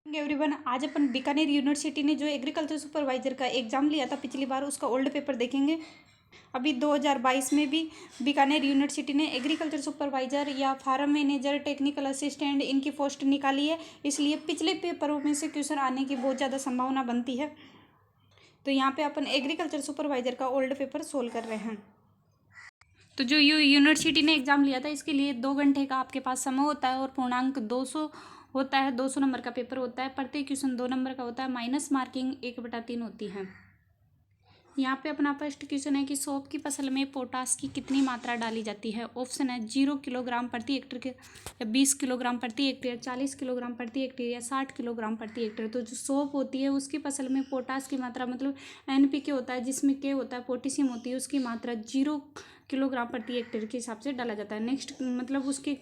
Everyone, आज अपन Bikaner university ने जो एग्रीकल्चर सुपरवाइजर का एग्ज़ाम लिया था पिछली बार, उसका ओल्ड पेपर देखेंगे। अभी 2022 में भी बीकानेर यूनिवर्सिटी ने एग्रीकल्चर सुपरवाइजर या फार्म मैनेजर, टेक्निकल असिस्टेंट इनकी पोस्ट निकाली है। इसलिए पिछले पेपरों में से क्वेश्चन आने की बहुत ज़्यादा संभावना बनती है। तो यहाँ पे अपन एग्रीकल्चर सुपरवाइजर का ओल्ड पेपर सोल्व कर रहे हैं। तो जो यूनिवर्सिटी ने एग्ज़ाम लिया था, इसके लिए 2 घंटे का आपके पास समय होता है और पूर्णांक 200 होता है। 200 नंबर का पेपर होता है। प्रत्येक क्वेश्चन 2 नंबर का होता है। माइनस मार्किंग 1/3 होती है। यहाँ पे अपना फर्स्ट क्वेश्चन है कि सौंफ की फसल में पोटास की कितनी मात्रा डाली जाती है। ऑप्शन है 0 किलोग्राम प्रति हेक्टेयर के, या 20 किलोग्राम प्रति हेक्टेयर, 40 किलोग्राम प्रति हेक्टेयर, या 60 किलोग्राम प्रति हेक्टेयर। तो जो सौंफ होती है उसकी फसल में पोटास की मात्रा, मतलब NPK होता है जिसमें के होता है, पोटेशियम होती है, उसकी मात्रा 0 किलोग्राम प्रति हेक्टेयर के हिसाब से डाला जाता है। नेक्स्ट मतलब उसके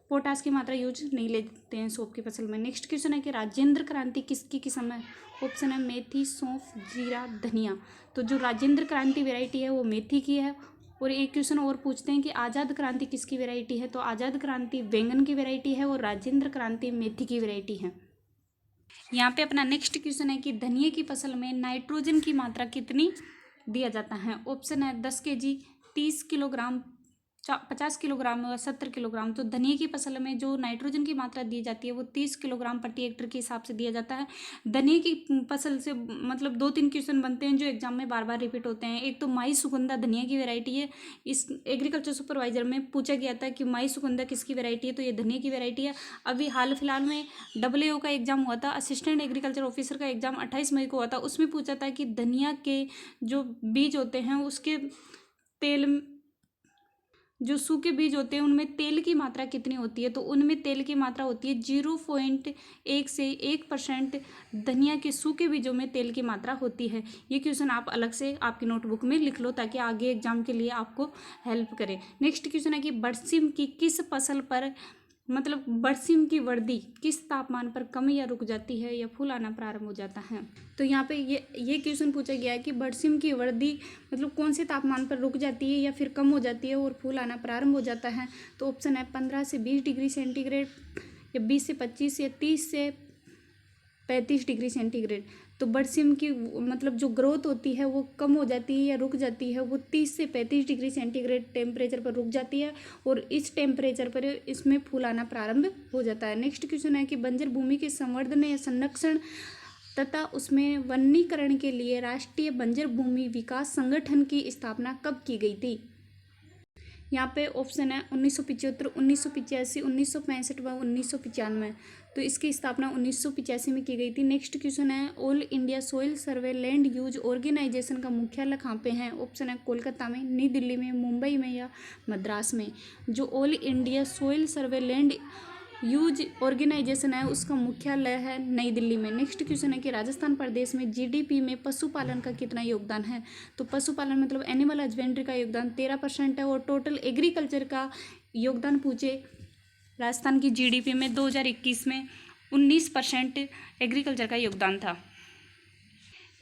पोटास की मात्रा यूज नहीं लेते हैं सौंफ की फसल में। नेक्स्ट क्वेश्चन है कि राजेंद्र क्रांति किसकी किस्म है। ऑप्शन है मेथी, सौंफ, जीरा, धनिया। तो जो राजेंद्र क्रांति वैरायटी है वो मेथी की है। और एक क्वेश्चन और पूछते हैं कि आज़ाद क्रांति किसकी वैरायटी है। तो आज़ाद क्रांति बैंगन की वैरायटी है और राजेंद्र क्रांति मेथी की वैरायटी है। यहाँ पे अपना नेक्स्ट क्वेश्चन है कि धनिया की फसल में नाइट्रोजन की मात्रा कितनी दिया जाता है। ऑप्शन है 10 kg, 30 किलोग्राम, 50 किलोग्राम और 70 किलोग्राम। तो धनिया की फसल में जो नाइट्रोजन की मात्रा दी जाती है वो 30 किलोग्राम प्रति हेक्टेयर के हिसाब से दिया जाता है। धनिया की फसल से मतलब 2-3 क्वेश्चन बनते हैं जो एग्जाम में बार बार रिपीट होते हैं। एक तो माई सुगंधा धनिया की वैरायटी है। इस एग्रीकल्चर सुपरवाइजर में पूछा गया था कि माई सुगंधा किसकी वैरायटी है, तो ये धनिया की वैरायटी है। अभी हाल फिलहाल में AAO का एग्जाम हुआ था, असिस्टेंट एग्रीकल्चर ऑफिसर का एग्जाम 28 मई को हुआ था। उसमें पूछा था कि धनिया के जो बीज होते हैं उसके तेल, जो सूखे बीज होते हैं उनमें तेल की मात्रा कितनी होती है। तो उनमें तेल की मात्रा होती है 0.1 से 1% धनिया के सूखे बीजों में तेल की मात्रा होती है। ये क्वेश्चन आप अलग से आपकी नोटबुक में लिख लो ताकि आगे एग्जाम के लिए आपको हेल्प करे। नेक्स्ट क्वेश्चन है कि बरसीम की किस फसल पर, मतलब बरसीम की वृद्धि किस तापमान पर कम या रुक जाती है या फूल आना प्रारंभ हो जाता है। तो यहाँ पे ये क्वेश्चन पूछा गया है कि बरसीम की वृद्धि मतलब कौन से तापमान पर रुक जाती है या फिर कम हो जाती है और फूल आना प्रारंभ हो जाता है। तो ऑप्शन है 15 से 20 डिग्री सेंटीग्रेड, या 20 से 25, या 30 से 35 डिग्री सेंटीग्रेड। तो बरसीम की मतलब जो ग्रोथ होती है वो कम हो जाती है या रुक जाती है, वो 30 से 35 डिग्री सेंटीग्रेड टेम्परेचर पर रुक जाती है और इस टेम्परेचर पर इसमें फूल आना प्रारंभ हो जाता है। नेक्स्ट क्वेश्चन है कि बंजर भूमि के संवर्धन या संरक्षण तथा उसमें वनीकरण के लिए राष्ट्रीय बंजर भूमि विकास संगठन की स्थापना कब की गई थी। यहाँ पे ऑप्शन है 1975, 1985, 1965 व 1995। तो इसकी स्थापना 1985 में की गई थी। नेक्स्ट क्वेश्चन है ऑल इंडिया सोइल सर्वे लैंड यूज ऑर्गेनाइजेशन का मुख्यालय कहाँ पे है। ऑप्शन है कोलकाता में, नई दिल्ली में, मुंबई में, या मद्रास में। जो ऑल इंडिया सोइल सर्वे लैंड यूज ऑर्गेनाइजेशन है उसका मुख्यालय है नई दिल्ली में। नेक्स्ट क्वेश्चन है कि राजस्थान प्रदेश में GDP में पशुपालन का कितना योगदान है। तो पशुपालन मतलब एनिमल हस्बेंड्री का योगदान 13% है और टोटल एग्रीकल्चर का योगदान पूछे राजस्थान की GDP में 2021 में 19% एग्रीकल्चर का योगदान था।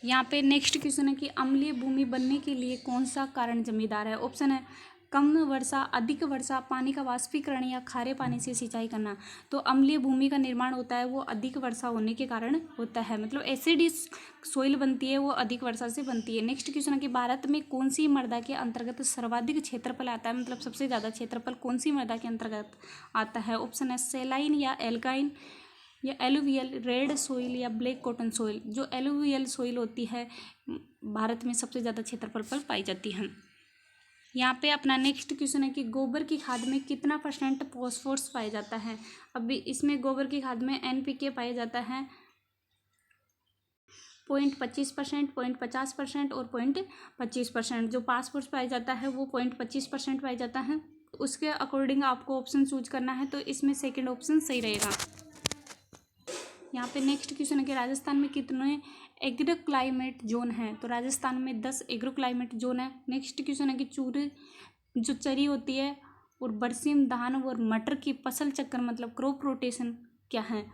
यहाँ पे नेक्स्ट क्वेश्चन है कि अम्लीय भूमि बनने के लिए कौन सा कारण जिम्मेदार है। ऑप्शन है कम वर्षा, अधिक वर्षा, पानी का वाष्पीकरण, या खारे पानी से सिंचाई करना। तो अम्लीय भूमि का निर्माण होता है वो अधिक वर्षा होने के कारण होता है, मतलब एसिडी सोइल बनती है वो अधिक वर्षा से बनती है। नेक्स्ट क्वेश्चन है कि भारत में कौन सी मृदा के अंतर्गत सर्वाधिक क्षेत्रफल आता है, मतलब सबसे ज़्यादा क्षेत्रफल कौन सी मृदा के अंतर्गत आता है। ऑप्शन है सेलाइन, या एल्काइन, या एलुवियल, रेड सोइल, या ब्लैक कॉटन सोइल। जो एलुवियल सोइल होती है भारत में सबसे ज़्यादा क्षेत्रफल पर पाई जाती है। यहाँ पे अपना नेक्स्ट क्वेश्चन है कि गोबर की खाद में कितना % फॉस्फोरस पाया जाता है। अभी इसमें गोबर की खाद में NPK पाया जाता है 0.25%, 0.50% और 0.25%। जो फास्फोरस पाया जाता है वो 0.25% पाया जाता है। उसके अकॉर्डिंग आपको ऑप्शन चूज करना है, तो इसमें सेकेंड ऑप्शन सही रहेगा। यहाँ पे नेक्स्ट क्वेश्चन है कि राजस्थान में कितने एग्रो क्लाइमेट जोन है। तो राजस्थान में 10 एग्रो क्लाइमेट जोन है। नेक्स्ट क्वेश्चन है कि चूरे जो चरी होती है और बरसीम, धान और मटर की फसल चक्र मतलब क्रॉप रोटेशन क्या है।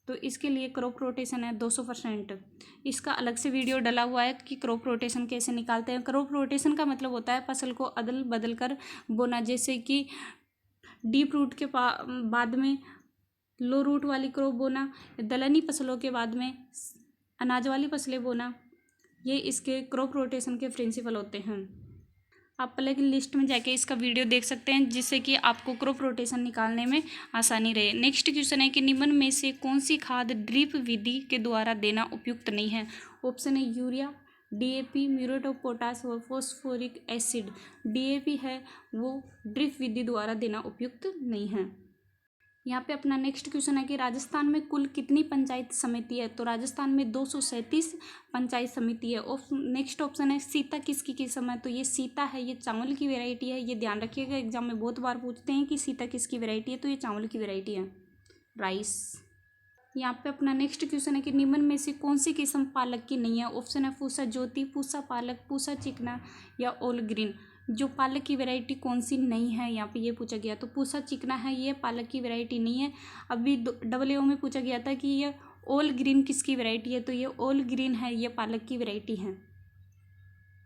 तो इसके लिए क्रॉप रोटेशन है 200%। इसका अलग से वीडियो डला हुआ है कि क्रॉप रोटेशन कैसे निकालते हैं। क्रॉप रोटेशन का मतलब होता है फसल को अदल बदल कर बोना, जैसे कि डीप रूट के बाद में लो रूट वाली क्रॉप बोना, दलहनी फसलों के बाद में अनाज वाली फसलें बोना, ये इसके क्रॉप रोटेशन के प्रिंसिपल होते हैं। आप प्ले लिस्ट में जाके इसका वीडियो देख सकते हैं, जिससे कि आपको क्रॉप रोटेशन निकालने में आसानी रहे। नेक्स्ट क्वेश्चन है कि निम्न में से कौन सी खाद ड्रिप विधि के द्वारा देना उपयुक्त नहीं है। ऑप्शन है urea, DAP, muriate of potash व फॉस्फोरिक एसिड। डीएपी है वो ड्रिप विधि द्वारा देना उपयुक्त नहीं है। यहाँ पे अपना नेक्स्ट क्वेश्चन है कि राजस्थान में कुल कितनी पंचायत समिति है। तो राजस्थान में 237 पंचायत समिति है। नेक्स्ट ऑप्शन है सीता किसकी किस्म है। तो ये सीता है, ये चावल की वैरायटी है। ये ध्यान रखिएगा, एग्जाम में बहुत बार पूछते हैं कि सीता किसकी वैरायटी है। तो ये चावल की वैरायटी है, राइस। यहाँ पे अपना नेक्स्ट क्वेश्चन है कि निम्न में से कौन सी किस्म पालक की नहीं है। ऑप्शन है पूसा ज्योति, पूसा पालक, पूसा चिकना या ऑल ग्रीन। जो पालक की वैरायटी कौन सी नहीं है, यहाँ पे ये पूछा गया। तो पूसा चिकना है, ये पालक की वैरायटी नहीं है। अभी डबल में पूछा गया था कि ये ऑल ग्रीन किसकी वैरायटी है। तो ये ऑल ग्रीन है, ये पालक की वैरायटी है।